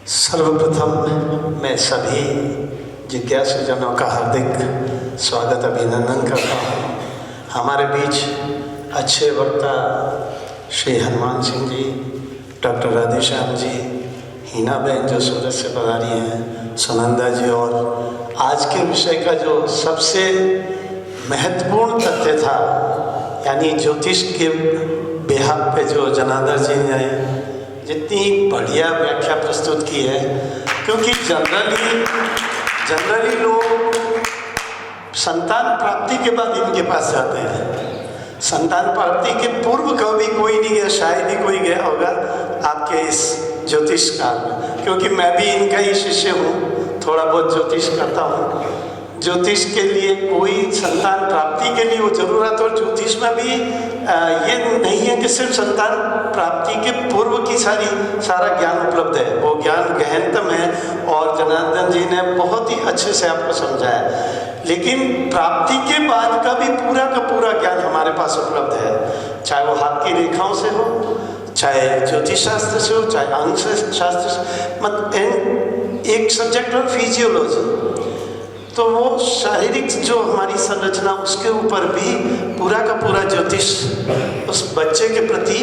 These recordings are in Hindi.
सर्वप्रथम मैं सभी जिज्ञासुजनों का हार्दिक स्वागत अभिनंदन करता हूँ। हमारे बीच अच्छे वक्ता श्री हनुमान सिंह जी, डॉक्टर राधेश्याम जी, हीना बहन जो सूरत से पधारी हैं, सुनंदा जी, और आज के विषय का जो सबसे महत्वपूर्ण तथ्य था यानी ज्योतिष के बेहाग पे जो जनार्दन जी ने जितनी बढ़िया व्याख्या प्रस्तुत की है, क्योंकि जनरली लोग संतान प्राप्ति के बाद इनके पास जाते हैं। संतान प्राप्ति के पूर्व कभी कोई नहीं गया, शायद ही कोई गया होगा आपके इस ज्योतिष काल में, क्योंकि मैं भी इनका ही शिष्य हूँ, थोड़ा बहुत ज्योतिष करता हूँ। ज्योतिष के लिए कोई संतान प्राप्ति के लिए वो जरूरत, और ज्योतिष में भी ये नहीं है कि सिर्फ संतान प्राप्ति के पूर्व की सारा ज्ञान उपलब्ध है, वो ज्ञान गहनतम है और जनार्दन जी ने बहुत ही अच्छे से आपको समझाया। लेकिन प्राप्ति के बाद का भी पूरा का पूरा ज्ञान हमारे पास उपलब्ध है, चाहे वो हाथ की रेखाओं से हो, चाहे ज्योतिष शास्त्र से हो, चाहे अंग शास्त्र से, मतलब एक सब्जेक्ट हो फिजियोलॉजी, तो वो शारीरिक जो हमारी संरचना उसके ऊपर भी पूरा का पूरा ज्योतिष उस बच्चे के प्रति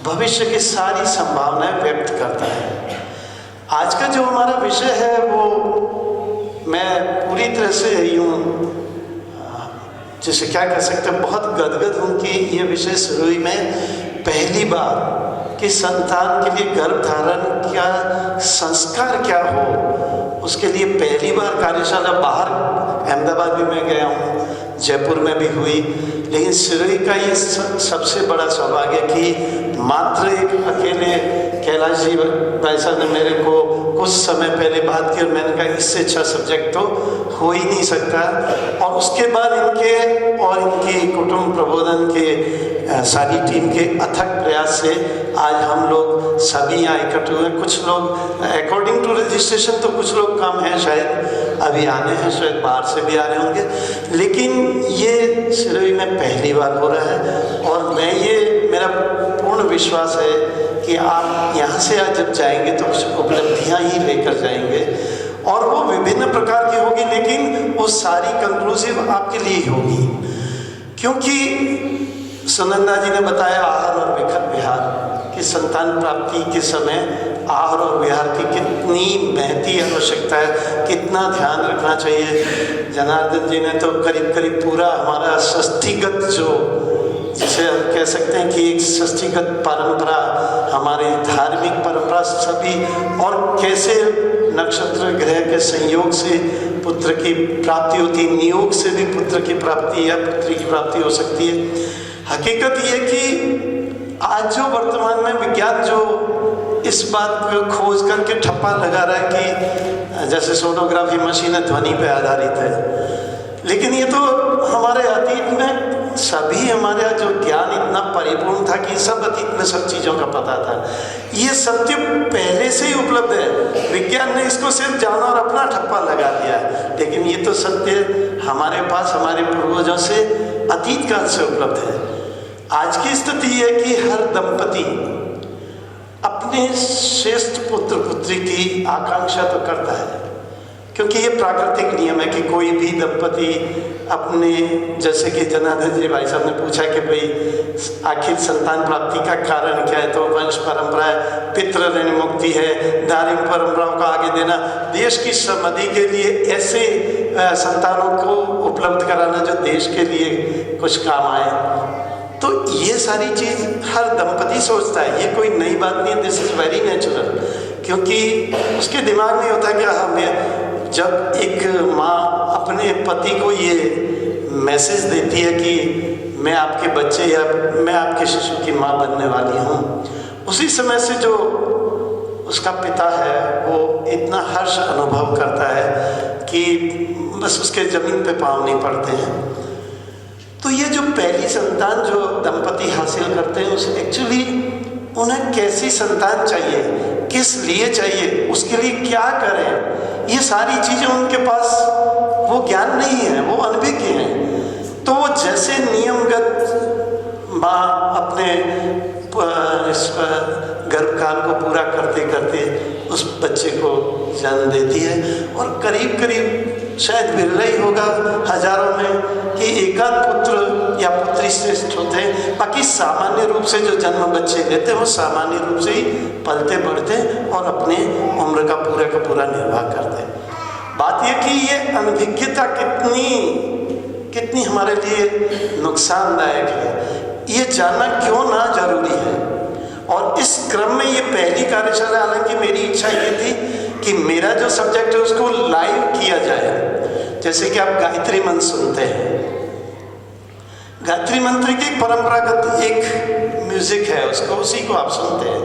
भविष्य की सारी संभावनाएं व्यक्त करता है। आज का जो हमारा विषय है वो मैं पूरी तरह से यूँ जैसे क्या कह सकते हैं, बहुत गदगद हूँ कि ये विषय शुरू में पहली बार कि संतान के लिए गर्भ धारण क्या संस्कार क्या हो, उसके लिए पहली बार कार्यशाला बाहर अहमदाबाद भी मैं गया हूँ, जयपुर में भी हुई, लेकिन सिरोही का ये सबसे बड़ा सौभाग्य कि मात्र एक अकेले कैलाश जी भाई साहब ने मेरे को कुछ समय पहले बात की और मैंने कहा इससे अच्छा सब्जेक्ट तो हो ही नहीं सकता। और उसके बाद इनके और इनकी कुटुंब प्रबोधन के सारी टीम के अथक प्रयास से आज हम लोग सभी यहाँ इकट्ठे हुए। कुछ लोग अकॉर्डिंग टू रजिस्ट्रेशन तो कुछ लोग कम हैं, शायद अभी आने हैं, शायद बाहर से भी आ रहे होंगे, लेकिन ये सिरोही में पहली बार हो रहा है। और मैं ये मेरा पूर्ण विश्वास है कि आप यहाँ से आज जब जाएंगे तो कुछ उपलब्धियाँ ही लेकर जाएंगे, और वो विभिन्न प्रकार की होगी, लेकिन वो सारी कंक्लूसिव आपके लिए ही होगी। क्योंकि सुनंदा जी ने बताया आहार और विहार कि संतान प्राप्ति के समय आहार और विहार की कितनी महती आवश्यकता है, कितना ध्यान रखना चाहिए। जनार्दन जी ने तो करीब करीब पूरा हमारा षष्ठीगत जो जिसे हम कह सकते हैं कि एक षष्ठीगत परंपरा, हमारी धार्मिक परंपरा सभी, और कैसे नक्षत्र ग्रह के संयोग से पुत्र की प्राप्ति होती, नियोग से भी पुत्र की प्राप्ति या पुत्री की प्राप्ति हो सकती है। हकीकत ये कि आज जो वर्तमान में विज्ञान जो इस बात को खोज करके ठप्पा लगा रहा है कि जैसे सोनोग्राफी मशीन ध्वनि पे आधारित है, लेकिन ये तो हमारे अतीत में सभी हमारे जो ज्ञान इतना परिपूर्ण था कि सब अतीत में सब चीज़ों का पता था। ये सत्य पहले से ही उपलब्ध है, विज्ञान ने इसको सिर्फ जाना और अपना ठप्पा लगा दिया है, लेकिन ये तो सत्य हमारे पास हमारे पूर्वजों से अतीत काल से उपलब्ध है। आज की स्थिति है कि हर दंपति अपने श्रेष्ठ पुत्र पुत्री की आकांक्षा तो करता है, क्योंकि ये प्राकृतिक नियम है कि कोई भी दंपति अपने, जैसे कि जनार्दन जी भाई साहब ने पूछा कि भाई आखिर संतान प्राप्ति का कारण क्या है, तो वंश परंपरा है, पितृ ऋण मुक्ति है, धार्मिक परंपराओं को आगे देना, देश की समृद्धि के लिए ऐसे संतानों को उपलब्ध कराना जो देश के लिए कुछ काम आए। तो ये सारी चीज़ हर दंपति सोचता है, ये कोई नई बात नहीं है, दिस इज़ वेरी नेचुरल, क्योंकि उसके दिमाग में होता है कि हमें जब एक माँ अपने पति को ये मैसेज देती है कि मैं आपके बच्चे या मैं आपके शिशु की माँ बनने वाली हूँ, उसी समय से जो उसका पिता है वो इतना हर्ष अनुभव करता है कि बस उसके ज़मीन पे पाँव नहीं पड़ते हैं। तो ये जो पहली संतान जो दंपति हासिल करते हैं, उसे एक्चुअली उन्हें कैसी संतान चाहिए, किस लिए चाहिए, उसके लिए क्या करें, ये सारी चीज़ें उनके पास वो ज्ञान नहीं है, वो अनभिज्ञ हैं। तो वो जैसे नियमगत माँ अपने गर्भकाल को पूरा करते करते उस बच्चे को जन्म देती है। और करीब करीब शायद बिरला ही होगा हजारों में कि एकाध पुत्र या पुत्री श्रेष्ठ होते हैं। बाकी सामान्य रूप से जो जन्म बच्चे लेते हैं वो सामान्य रूप से ही पलते बढ़ते और अपने उम्र का पूरा निर्वाह करते हैं। बात यह कि ये अनभिज्ञता कितनी हमारे लिए नुकसानदायक है, ये जानना क्यों ना जरूरी है। और इस क्रम में ये पहली कार्यशाला, हालांकि मेरी इच्छा ये थी कि मेरा जो सब्जेक्ट है उसको लाइव किया जाए। जैसे कि आप गायत्री मंत्र सुनते हैं, गायत्री मंत्र की परंपरागत एक म्यूजिक है, उसको उसी को आप सुनते हैं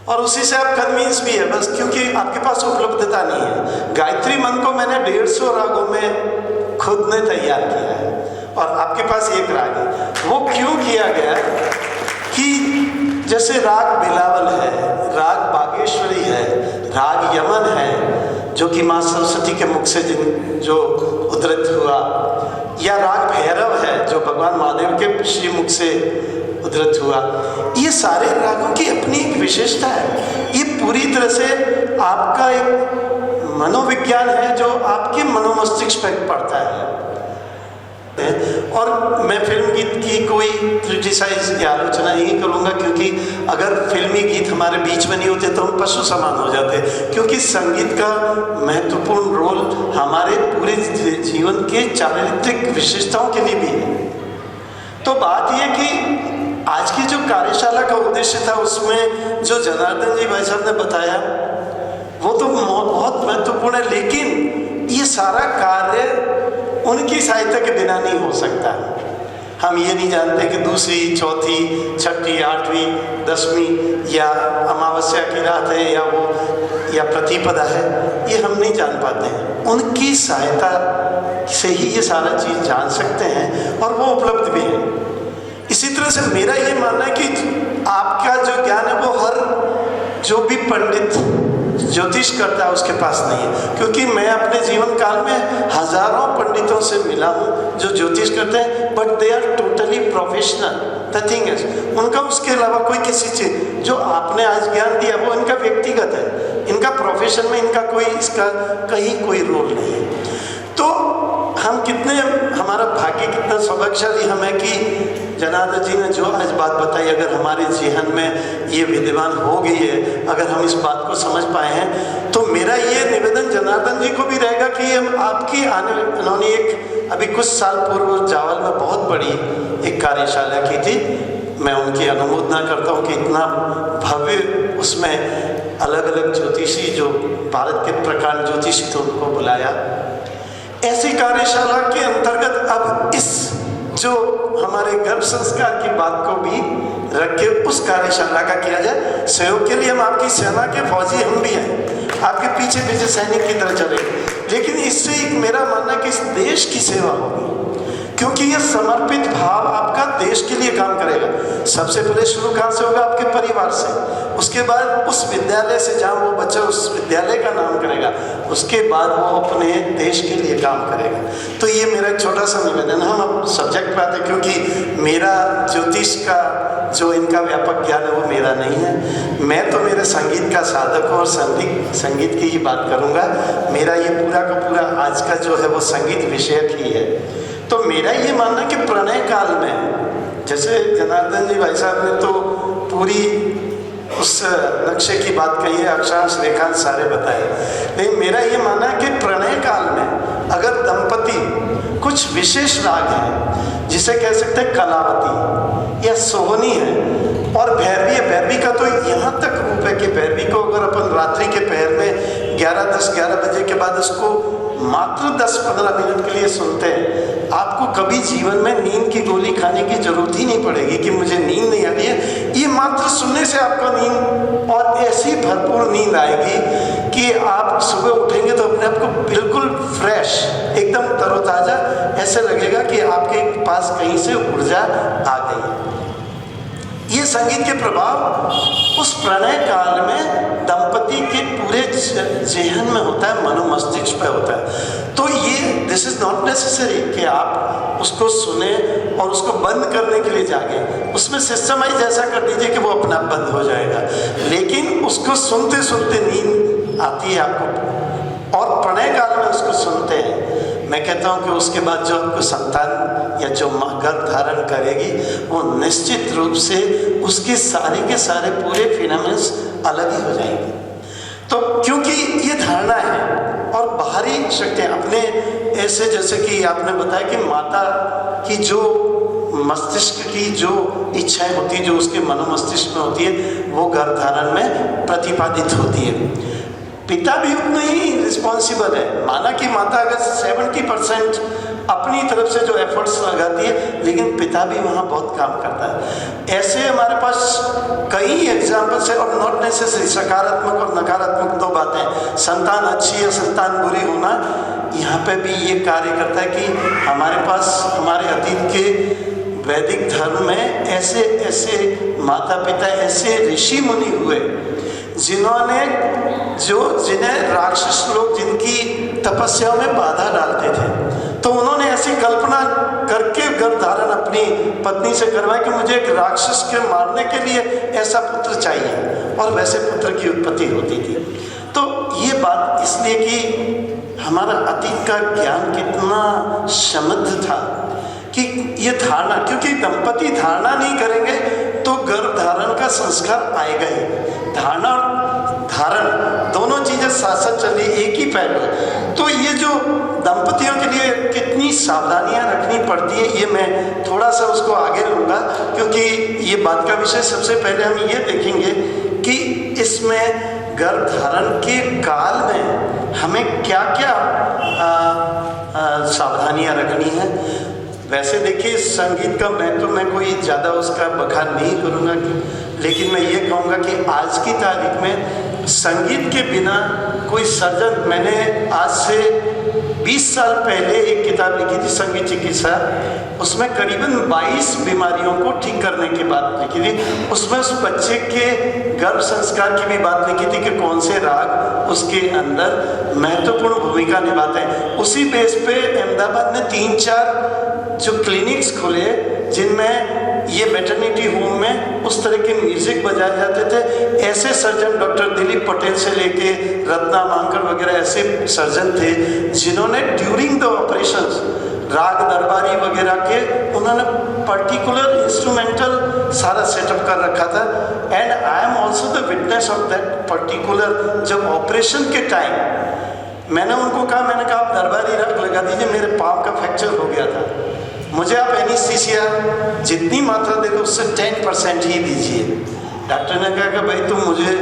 और उसी से आप कन्विंस भी है, बस क्योंकि आपके पास उपलब्धता नहीं है। गायत्री मंत्र को मैंने 150 रागों में खुद ने तैयार किया है और आपके पास एक राग है। वो क्यों किया गया कि जैसे राग बिलावल है, राग बागेश्वरी है, राग यमन है जो कि माँ सरस्वती के मुख से जो उद्धृत हुआ, या राग भैरव है जो भगवान महादेव के श्री मुख से उद्धृत हुआ। ये सारे रागों की अपनी एक विशेषता है। ये पूरी तरह से आपका एक मनोविज्ञान है जो आपके मनोमस्तिष्क पर पड़ता है। और मैं फिल्म गीत की कोई क्रिटिसाइज या आलोचना नहीं करूँगा, क्योंकि अगर फिल्मी गीत हमारे बीच में नहीं होते तो हम पशु समान हो जाते, क्योंकि संगीत का महत्वपूर्ण रोल हमारे पूरे जीवन के चारित्रिक विशेषताओं के लिए भी है। तो बात यह कि आज की जो कार्यशाला का उद्देश्य था उसमें जो जनार्दन जी भाई साहब ने बताया वो तो बहुत महत्वपूर्ण है, लेकिन ये सारा कार्य उनकी सहायता के बिना नहीं हो सकता। हम ये नहीं जानते कि दूसरी, चौथी, छठी, आठवीं, 10वीं या अमावस्या की रात है या प्रतिपदा है, ये हम नहीं जान पाते हैं। उनकी सहायता से ही ये सारा चीज़ जान सकते हैं और वो उपलब्ध भी है। इसी तरह से मेरा ये मानना है कि आपका जो ज्ञान है वो हर जो भी पंडित ज्योतिष करता है उसके पास नहीं है, क्योंकि मैं अपने जीवन काल में हजारों पंडितों से मिला हूँ जो ज्योतिष करते हैं, but they are totally professional. The thing is उनका उसके अलावा कोई किसी चीज जो आपने आज ज्ञान दिया वो इनका व्यक्तिगत है, इनका प्रोफेशन में इनका कोई इसका कहीं कोई रोल नहीं है। तो हम कितने, हमारा भाग्य कितना सौभाग्यशाली हम है कि जनार्दन जी ने जो आज बात बताई अगर हमारे जीवन में ये विद्यमान हो गई है, अगर हम इस बात को समझ पाए हैं, तो मेरा ये निवेदन जनार्दन जी को भी रहेगा कि हम आपकी उन्होंने एक अभी कुछ साल पूर्व जावल में बहुत बड़ी एक कार्यशाला की थी। मैं उनकी अनुमोदना करता हूँ कि इतना भव्य उसमें अलग अलग ज्योतिषी जो भारत के प्रकांड ज्योतिषी थे उनको बुलाया। ऐसी कार्यशाला के अंतर्गत अब इस जो हमारे गर्भ संस्कार की बात को भी रख के उस कार्यशाला का किया जाए। सहयोग के लिए हम आपकी सेना के फौजी हम भी हैं, आपके पीछे पीछे सैनिक की तरह चले, लेकिन इससे एक मेरा मानना है कि इस देश की सेवा होगी, क्योंकि ये समर्पित भाव आपका देश के लिए काम करेगा। सबसे पहले शुरू कहाँ से होगा? आपके परिवार से, उसके बाद उस विद्यालय से जहाँ वो बच्चा उस विद्यालय का नाम करेगा, उसके बाद वो अपने देश के लिए काम करेगा। तो ये मेरा एक छोटा सा निवेदन। हम अब सब्जेक्ट पे आते, क्योंकि मेरा ज्योतिष का जो इनका व्यापक ज्ञान है वो मेरा नहीं है। मैं तो मेरे संगीत का साधक हूँ और संगीत की ही बात करूँगा। मेरा ये पूरा का पूरा आज का जो है वो संगीत विषयक ही है। तो मेरा ये मानना कि प्रणय काल में, जैसे जनार्दन जी भाई साहब ने तो पूरी उस नक्शे की बात कही है, अक्षांश रेखांश सारे बताए, लेकिन मेरा ये मानना है कि प्रणय काल में अगर दंपति कुछ विशेष राग है, जिसे कह सकते हैं कलावती या सोहनी है और भैरवी है, भैरवी का तो यहाँ तक रूप है कि भैरवी को अगर अपन रात्रि के पहर में 11 बजे के बाद उसको मात्र 10-15 मिनट के लिए सुनते हैं, आपको कभी जीवन में नींद की गोली खाने की जरूरत ही नहीं पड़ेगी कि मुझे नींद नहीं आ रही है। ये मात्र सुनने से आपका नींद और ऐसी भरपूर नींद आएगी कि आप सुबह उठेंगे तो अपने आप को बिल्कुल फ्रेश, एकदम तरोताजा ऐसे लगेगा कि आपके पास कहीं से ऊर्जा आ गई। ये संगीत के प्रभाव उस प्रणय काल में दंपति के पूरे जेहन में होता है, मनोमस्तिष्क पे होता है। तो ये दिस इज नॉट नेसेसरी कि आप उसको सुने और उसको बंद करने के लिए जागे, उसमें सिस्टमाइज ऐसा कर दीजिए कि वो अपना आप बंद हो जाएगा। लेकिन उसको सुनते सुनते नींद आती है आपको, और प्रणय काल में उसको सुनते हैं। मैं कहता हूँ कि उसके बाद जो आपको संतान या जो माँ गर्भ धारण करेगी, वो निश्चित रूप से उसके सारे के सारे पूरे फिनोमेनस अलग ही हो जाएंगे। तो क्योंकि ये धारणा है और बाहरी शक्तियाँ अपने ऐसे, जैसे कि आपने बताया कि माता की जो मस्तिष्क की जो इच्छाएं होती है, जो उसके मनोमस्तिष्क में होती है, वो गर्भधारण में प्रतिपादित होती है। पिता भी उतना ही रिस्पॉन्सिबल है। माना कि माता अगर 70% अपनी तरफ से जो एफर्ट्स लगाती है, लेकिन पिता भी वहाँ बहुत काम करता है। ऐसे हमारे पास कई एग्जाम्पल्स है, और नॉट नेसेसरी सकारात्मक और नकारात्मक दो बातें, संतान अच्छी या संतान बुरी होना यहाँ पे भी ये कार्य करता है कि हमारे पास हमारे अतीत के वैदिक धर्म में ऐसे ऐसे माता पिता, ऐसे ऋषि मुनि हुए जिन्हें राक्षस लोग जिनकी तपस्या में बाधा डालते थे, तो उन्होंने ऐसी कल्पना करके गर्भधारण अपनी पत्नी से करवाया कि मुझे एक राक्षस के मारने के लिए ऐसा पुत्र चाहिए, और वैसे पुत्र की उत्पत्ति होती थी। तो ये बात इसलिए कि हमारा अतीत का ज्ञान कितना समृद्ध था कि ये धारणा, क्योंकि दंपति धारणा नहीं करेंगे तो गर्भधारण का संस्कार आएगा ही। धारणा और धारण दोनों चीजें साथ साथ चल रही, एक ही पहलू है। तो ये जो दंपतियों के लिए कितनी सावधानियां रखनी पड़ती है, ये मैं थोड़ा सा उसको आगे लूँगा, क्योंकि ये बात का विषय सबसे पहले हम ये देखेंगे कि इसमें गर्भधारण के काल में हमें क्या क्या सावधानियां रखनी है। वैसे देखिए, संगीत का मैं कोई ज़्यादा उसका बखान नहीं करूँगा, लेकिन मैं ये कहूँगा कि आज की तारीख में संगीत के बिना कोई सर्जन, मैंने आज से 20 साल पहले एक किताब लिखी थी संगीत चिकित्सा, उसमें करीबन 22 बीमारियों को ठीक करने की बात लिखी थी। उसमें उस बच्चे के गर्भ संस्कार की भी बात लिखी थी कि कौन से राग उसके अंदर महत्वपूर्ण भूमिका निभाते हैं। उसी बेस पे अहमदाबाद में 3-4 जो क्लिनिक्स खुले जिनमें ये मैटरनिटी होम में उस तरह के म्यूजिक बजाए जाते थे। ऐसे सर्जन डॉक्टर दिलीप पटेल से लेके रत्ना मांकर वगैरह ऐसे सर्जन थे जिन्होंने ड्यूरिंग द ऑपरेशंस राग दरबारी वगैरह के उन्होंने पर्टिकुलर इंस्ट्रूमेंटल सारा सेटअप कर रखा था। And I am also the witness of that particular. जब ऑपरेशन के टाइम मैंने उनको कहा, मैंने कहा आप दरबारी राग लगा दीजिए, मेरे पाँव का फ्रैक्चर हो गया था, मुझे आप एनेस्थीसिया जितनी मात्रा देगा उससे 10% ही दीजिए। डॉक्टर ने कहा कि भाई तुम मुझे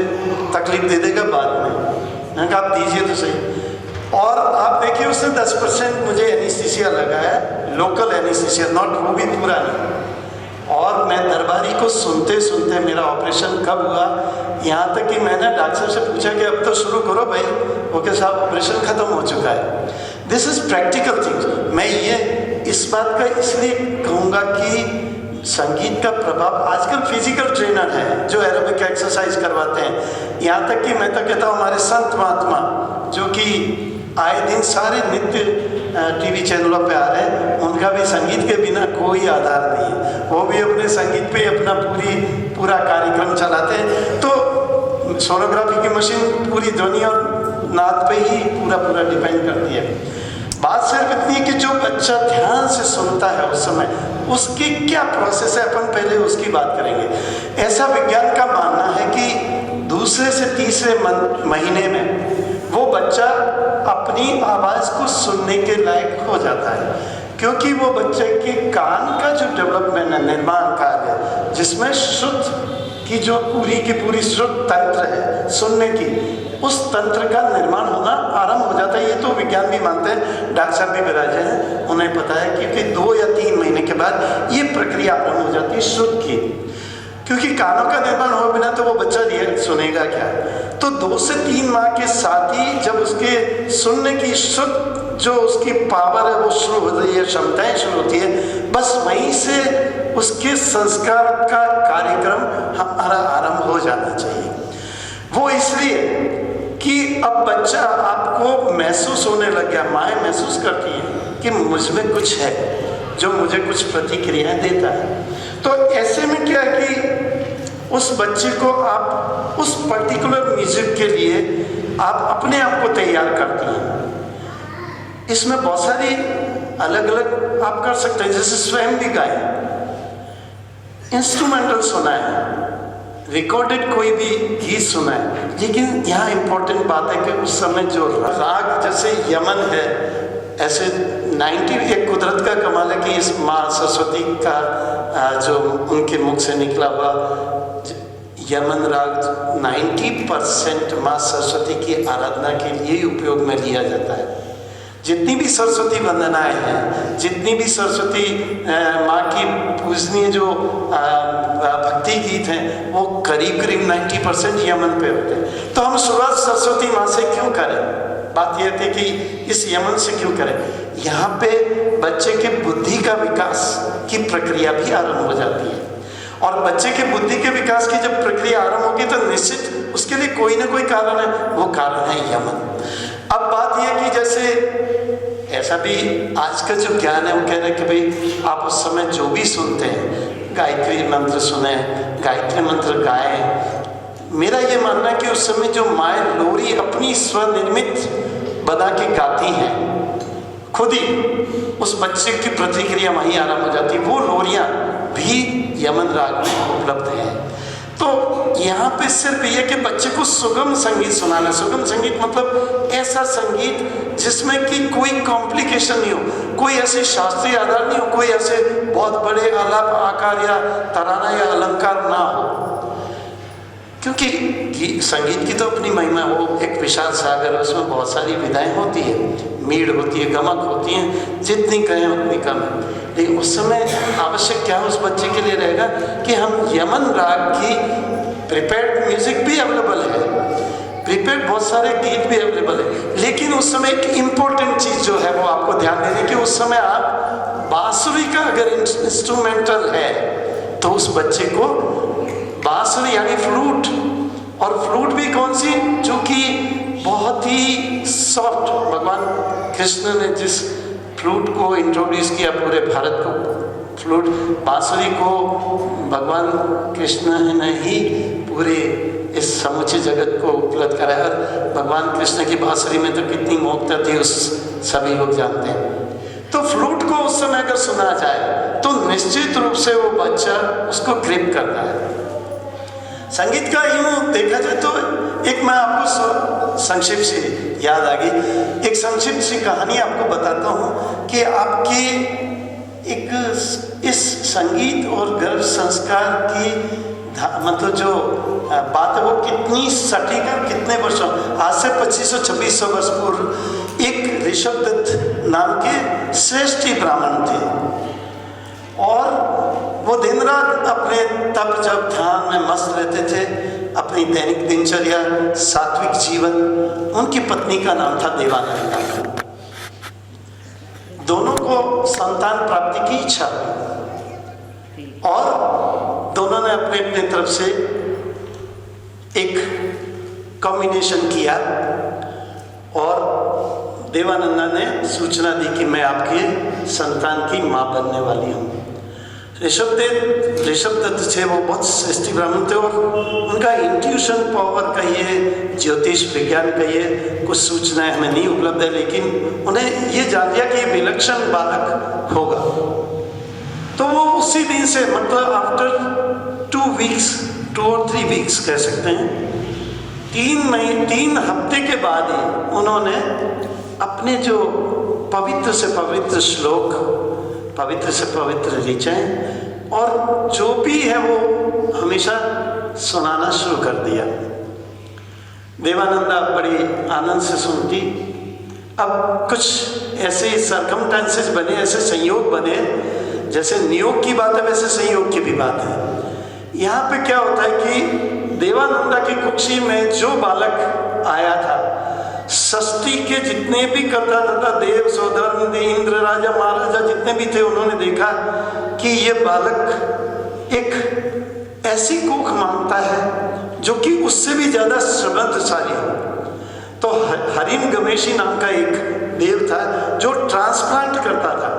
तकलीफ दे देगा बाद में। मैंने कहा आप दीजिए तो सही। और आप देखिए उसने 10% मुझे एनेस्थीसिया लगाया, लोकल एनेस्थीसिया, नॉट वो भी पूरा नहीं। और मैं दरबारी को सुनते सुनते मेरा ऑपरेशन कब हुआ, यहाँ तक कि मैंने डॉक्टर से पूछा कि अब तो शुरू करो भाई। ओके साहब, ऑपरेशन ख़त्म हो चुका है। This is practical things. मैं ये इस बात का इसलिए कहूँगा कि संगीत का प्रभाव, आजकल फिजिकल ट्रेनर हैं जो एरोबिक एक्सरसाइज करवाते हैं, यहाँ तक कि मैं तो कहता हूँ हमारे संत महात्मा जो कि आए दिन सारे नित्य टीवी चैनलों पे आ रहे हैं, उनका भी संगीत के बिना कोई आधार नहीं है। वो भी अपने संगीत पे अपना पूरा कार्यक्रम चलाते हैं। तो सोनोग्राफी की मशीन पूरी ध्वनि और नाद पे ही पूरा डिपेंड करती है। बात सिर्फ इतनी है कि जो बच्चा ध्यान से सुनता है उस समय उसकी क्या प्रोसेस है, अपन पहले उसकी बात करेंगे। ऐसा विज्ञान का मानना है कि दूसरे से तीसरे महीने में वो बच्चा अपनी आवाज़ को सुनने के लायक हो जाता है, क्योंकि वो बच्चे के कान का जो डेवलपमेंट है, निर्माण कार्य, जिसमें शुद्ध की जो पूरी शुद्ध तंत्र है सुनने की, उस तंत्र का निर्माण होना आरंभ हो जाता है। ये तो विज्ञान भी मानते हैं, डॉक्टर साहब भी विराजे हैं, उन्हें पता है, क्योंकि 2 या 3 महीने के बाद ये प्रक्रिया आरंभ हो जाती है शुद्ध की। क्योंकि कानों का निर्माण हो बिना तो वो बच्चा सुनेगा क्या। तो 2 से 3 माह के साथ ही जब उसके सुनने की शुद्ध जो उसकी पावर है वो शुरू हो रही है, क्षमताएं शुरू होती है, बस वहीं से उसके संस्कार का कार्यक्रम हमारा आरंभ हो जाना चाहिए। वो इसलिए कि अब बच्चा आपको महसूस होने लग गया, माएँ महसूस करती है कि मुझ में कुछ है जो मुझे कुछ प्रतिक्रियाएं देता है। तो ऐसे में क्या है कि उस बच्चे को आप उस पर्टिकुलर म्यूजिक के लिए आप अपने आप को तैयार करती हैं। इसमें बहुत सारी अलग अलग आप कर सकते हैं, जैसे स्वयं भी गाए, इंस्ट्रूमेंटल सुना है, रिकॉर्डेड कोई भी गीत सुना है। लेकिन यहाँ इंपॉर्टेंट बात है कि उस समय जो राग जैसे यमन है, ऐसे 90 एक कुदरत का कमाल है कि इस माँ सरस्वती का जो उनके मुख से निकला हुआ यमन राग 90% माँ सरस्वती की आराधना के लिए ही उपयोग में लिया जाता है। जितनी भी सरस्वती वंदनाएं हैं, जितनी भी सरस्वती माँ की पूजनीय जो भक्ति गीत हैं, वो करीब करीब 90% यमन पे होते हैं। तो हम शुरुआत सरस्वती माँ से क्यों करें? बात यह थी कि इस यमन से क्यों करें? यहाँ पे बच्चे के बुद्धि का विकास की प्रक्रिया भी आरंभ हो जाती है, और बच्चे के बुद्धि के विकास की जब प्रक्रिया आरंभ होगी तो निश्चित उसके लिए कोई ना कोई कारण है, वो कारण है यमन। अब बात यह कि जैसे ऐसा भी आज का जो ज्ञान है वो कह रहे हैं कि भाई आप उस समय जो भी सुनते हैं, गायत्री मंत्र सुने, गायत्री मंत्र गाएं। मेरा ये मानना है कि उस समय जो माएँ लोरी अपनी स्वनिर्मित बना के गाती हैं, खुद ही उस बच्चे की प्रतिक्रिया वहीं आरंभ हो जाती है। वो लोरियाँ भी यमन राग में उपलब्ध है। तो यहाँ पे सिर्फ ये कि बच्चे को सुगम संगीत सुनाना। सुगम संगीत मतलब ऐसा संगीत जिसमें कि कोई कॉम्प्लिकेशन नहीं हो, कोई ऐसे शास्त्रीय आधार नहीं हो, कोई ऐसे बहुत बड़े आलाप आकार या तराना या अलंकार ना हो, क्योंकि संगीत की तो अपनी महिमा, वो एक विशाल सागर है, उसमें बहुत सारी विधाएं होती है, मीड़ होती है, गमक होती हैं, जितनी कहें उतनी कम है। लेकिन उस समय आवश्यक क्या उस बच्चे के लिए रहेगा कि हम यमन राग की प्रिपेयर्ड म्यूजिक भी अवेलेबल है, प्रिपेयर्ड बहुत सारे गीत भी अवेलेबल है, लेकिन उस समय एक इम्पोर्टेंट चीज़ जो है वो आपको ध्यान देनी कि उस समय आप बांसुरी का अगर इंस्ट्रूमेंटल है तो उस बच्चे को बांसुरी यानी फ्लूट, और फ्लूट भी कौन सी, जो कि बहुत ही सॉफ्ट, भगवान कृष्ण ने जिस फ्लूट को इंट्रोड्यूस किया पूरे भारत को, फ्लूट बांसुरी को भगवान कृष्ण ने ही पूरे इस समूचे जगत को उपलब्ध कराया। भगवान कृष्ण की बांसुरी में तो कितनी मौकता थी उस सभी लोग जानते हैं। तो फ्लूट को उस समय अगर सुना जाए तो निश्चित रूप से वो बच्चा उसको ग्रिप करता है। संगीत का यूँ देखा जाए तो एक मैं आपको संक्षिप्त से याद आ गई, एक संक्षिप्त सी कहानी आपको बताता हूँ कि आपकी एक इस संगीत और गर्भ संस्कार की मतलब जो बात है वो कितनी सटीक है, कितने वर्षों, आज से 2500-2600 वर्ष पूर्व एक ऋषभ दत्त नाम के श्रेष्ठ ब्राह्मण थे, और वो दिन रात अपने तप जब ध्यान में मस्त रहते थे, अपनी दैनिक दिनचर्या, सात्विक जीवन। उनकी पत्नी का नाम था देवानंदा। दोनों को संतान प्राप्ति की इच्छा हुई और दोनों ने अपने अपने तरफ से एक कॉम्बिनेशन किया, और देवानंदा ने सूचना दी कि मैं आपके संतान की माँ बनने वाली हूँ। ऋषभ दत्त थे, वो बहुत श्रेष्ठ ब्राह्मण थे, और उनका इंट्यूशन पावर कहिए, ज्योतिष विज्ञान कहिए, कुछ सूचनाएं हमें नहीं उपलब्ध है, लेकिन उन्हें ये जान लिया कि विलक्षण बालक होगा। तो वो उसी दिन से मतलब आफ्टर 2 और 3 वीक्स कह सकते हैं, 3 हफ्ते के बाद ही उन्होंने अपने जो पवित्र से पवित्र श्लोक, पवित्र से पवित्र ऋचाएं और जो भी है वो हमेशा सुनाना शुरू कर दिया। देवानंदा बड़ी आनंद से सुनती। अब कुछ ऐसे सर्कमस्टेंसेस बने, ऐसे संयोग बने, जैसे नियोग की बात है वैसे संयोग की भी बात है। यहाँ पे क्या होता है कि देवानंदा की कुक्षी में जो बालक आया था, षष्ठी के जितने भी कर्ता धर्ता देव सौधर्म इंद्र राजा महाराजा जितने भी थे, उन्होंने देखा कि ये बालक एक ऐसी कुख मांगता है जो कि उससे भी ज्यादा समृद्धशाली हो। तो हरिन गमेशी नाम का एक देव था जो ट्रांसप्लांट करता था।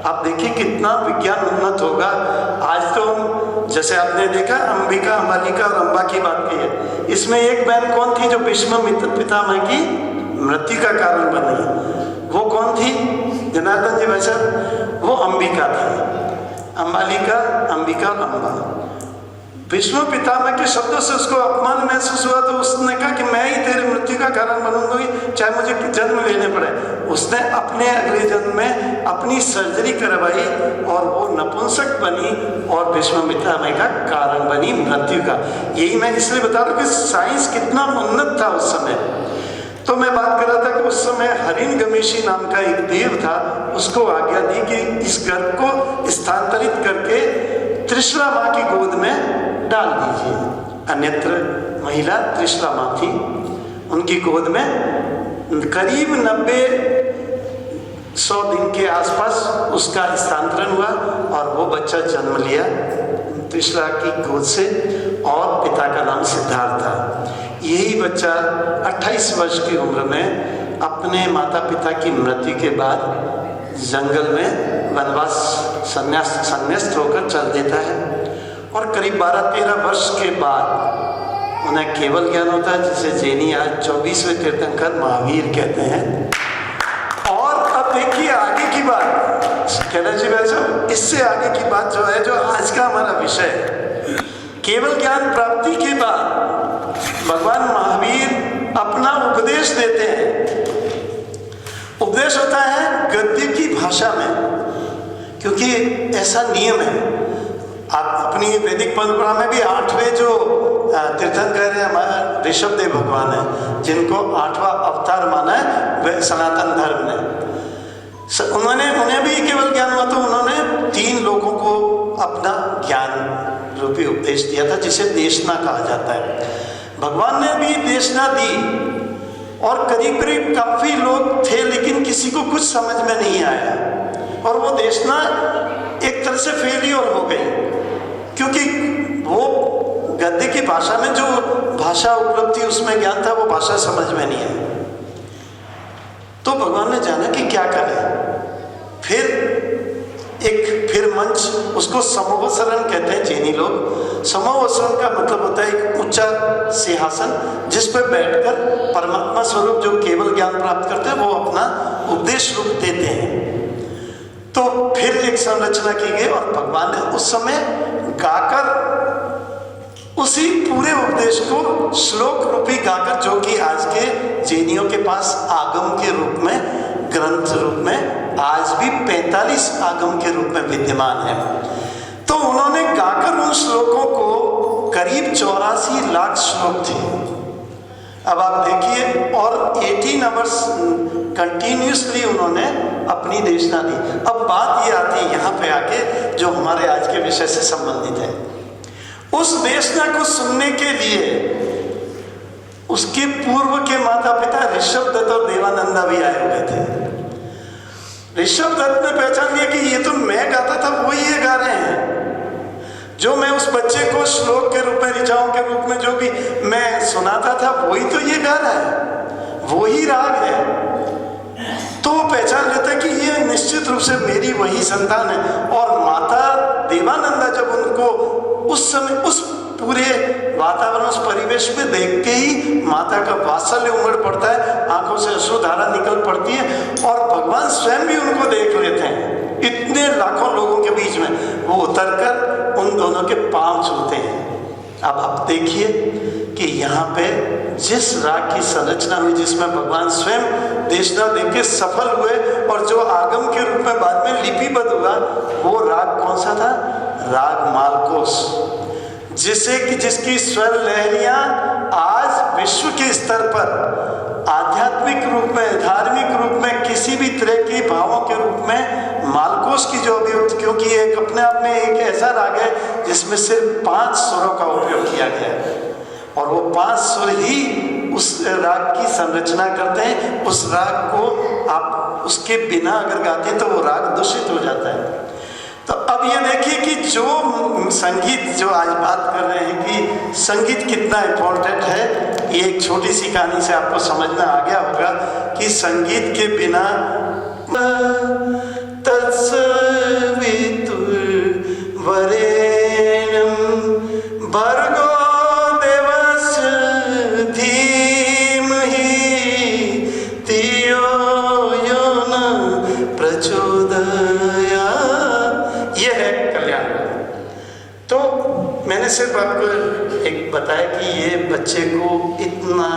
आप देखिए कितना विज्ञान उन्नत होगा। आज तो हम, जैसे आपने देखा अंबिका, अंबालिका और अम्बा की बात की है, इसमें एक बहन कौन थी जो भीष्म पितामह की मृत्यु का कारण बनी? वो कौन थी जनार्दन जी भाई साहब? वो अंबिका थी। अंबालिका, अंबिका और अम्बा। भीष्म पितामह के शब्दों से उसको अपमान महसूस हुआ तो उसने कहा कि मैं ही तेरी मृत्यु का कारण बनूंगी, चाहे मुझे जन्म लेने पड़े। उसने अपने अगले जन्म में अपनी सर्जरी करवाई और वो नपुंसक बनी और भीष्म पितामह का कारण बनी मृत्यु का। यही मैं इसलिए बता रहा हूँ कि साइंस कितना उन्नत था उस समय। तो मैं बात कर रहा था कि उस समय हरिन गमेशी नाम का एक देव था, उसको आज्ञा दी कि इस गर्भ को स्थानांतरित करके त्रिशला माँ की गोद में डाल दीजिए। अन्यत्र महिला त्रिशला माँ थी, उनकी गोद में करीब 90-100 दिन के आसपास उसका स्थानांतरण हुआ और वो बच्चा जन्म लिया त्रिशला की गोद से और पिता का नाम सिद्धार्थ था। यही बच्चा 28 वर्ष की उम्र में अपने माता पिता की मृत्यु के बाद जंगल में वनवास संन्यास्त होकर चल देता है और करीब 12-13 वर्ष के बाद उन्हें केवल ज्ञान होता है, जिसे जैनी आज 24वें तीर्थंकर महावीर कहते हैं। और अब देखिए आगे की बात, कहना जी भाई साहब, इससे आगे की बात जो है, जो आज का हमारा विषय है, केवल ज्ञान प्राप्ति के बाद भगवान महावीर अपना उपदेश देते हैं। उपदेश होता है गद्य की भाषा में, क्योंकि ऐसा नियम है। आप अपनी वैदिक परंपरा में भी 8वें जो तीर्थंकर है हमारा ऋषभदेव भगवान है, जिनको 8वां अवतार माना है वे सनातन धर्म ने। उन्हें भी केवल ज्ञान हुआ तो उन्होंने 3 लोगों को अपना ज्ञान रूपी उपदेश दिया था, जिसे देशना कहा जाता है। भगवान ने भी देशना दी और करीब करीब काफी लोग थे, लेकिन किसी को कुछ समझ में नहीं आया और वो देशना एक तरह से फेलियर हो गई, क्योंकि वो गद्य की भाषा में जो भाषा उपलब्ध थी उसमें ज्ञान था, वो भाषा समझ में नहीं आई। तो भगवान ने जाना कि क्या करें। फिर मंच, उसको समोवसरण कहते हैं जैनी लोग। समोवसरण का मतलब होता है एक ऊंचा सिंहासन जिस पर बैठकर परमात्मा स्वरूप जो केवल ज्ञान प्राप्त करते हैं वो अपना उपदेश रूप देते हैं। तो फिर एक संरचना की गई और भगवान ने उस समय गाकर उसी पूरे उपदेश को श्लोक रूपी गाकर, जो कि आज के जैनियों के पास आगम के रूप में, ग्रंथ रूप में आज भी 45 आगम के रूप में विद्यमान है, तो उन्होंने गाकर उन श्लोकों को, करीब 84 लाख श्लोक थे। अब आप देखिए, और 18 आवर्स कंटिन्यूसली उन्होंने अपनी देशना दी। अब बात ये आती है यहाँ पे आके, जो हमारे आज के विषय से संबंधित है। उस देशना को सुनने के लिए उसके पूर्व के माता पिता ऋषभदत्त और देवानंदा भी आए हुए थे। ऋषभदत्त ने पहचान लिया कि ये तो मैं गाता था वही ये गा रहे हैं, जो मैं उस बच्चे को श्लोक के रूप में, ऋचाओं के रूप में जो भी मैं सुनाता था वही तो ये गा रहा है, वही राग है। तो वो पहचान लेता है कि ये निश्चित रूप से मेरी वही संतान है। और माता देवानंदा जब उनको उस समय उस पूरे वातावरण, उस परिवेश में देख के ही माता का वात्सल्य उमड़ पड़ता है, आंखों से अश्रुधारा निकल पड़ती है और भगवान स्वयं भी उनको देख लेते हैं। इतने लाखों लोगों के बीच में वो उतरकर उन दोनों के पांव छूते हैं। अब आप देखिए कि यहाँ पे जिस राग की संरचना हुई, जिसमें भगवान स्वयं देशना देके सफल हुए और जो आगम के रूप में बाद में लिपिबद्ध हुआ, वो राग कौन सा था? राग मालकोस, जिसकी स्वर लहरियां आज विश्व के स्तर पर आध्यात्मिक रूप में, धार्मिक रूप में, किसी भी तरह के भावों के रूप में मालकोस की जो अभिव्यक्ति, क्योंकि एक अपने आप में एक ऐसा राग है जिसमें सिर्फ 5 स्वरों का उपयोग किया गया है और वो 5 स्वर ही उस राग की संरचना करते हैं। उस राग को आप उसके बिना अगर गाते हैं तो वो राग दूषित हो जाता है। तो अब ये देखिए कि जो संगीत, जो आज बात कर रहे हैं कि संगीत कितना इम्पोर्टेंट है, ये एक छोटी सी कहानी से आपको समझना आ गया होगा कि संगीत के बिना तत्सवितुर्वरेण्यं भर्गो देवस्य धीमहि धियो यो न प्रचोदयात्। यह है कल्याण। तो मैंने सिर्फ आपको एक बताया कि ये बच्चे को इतना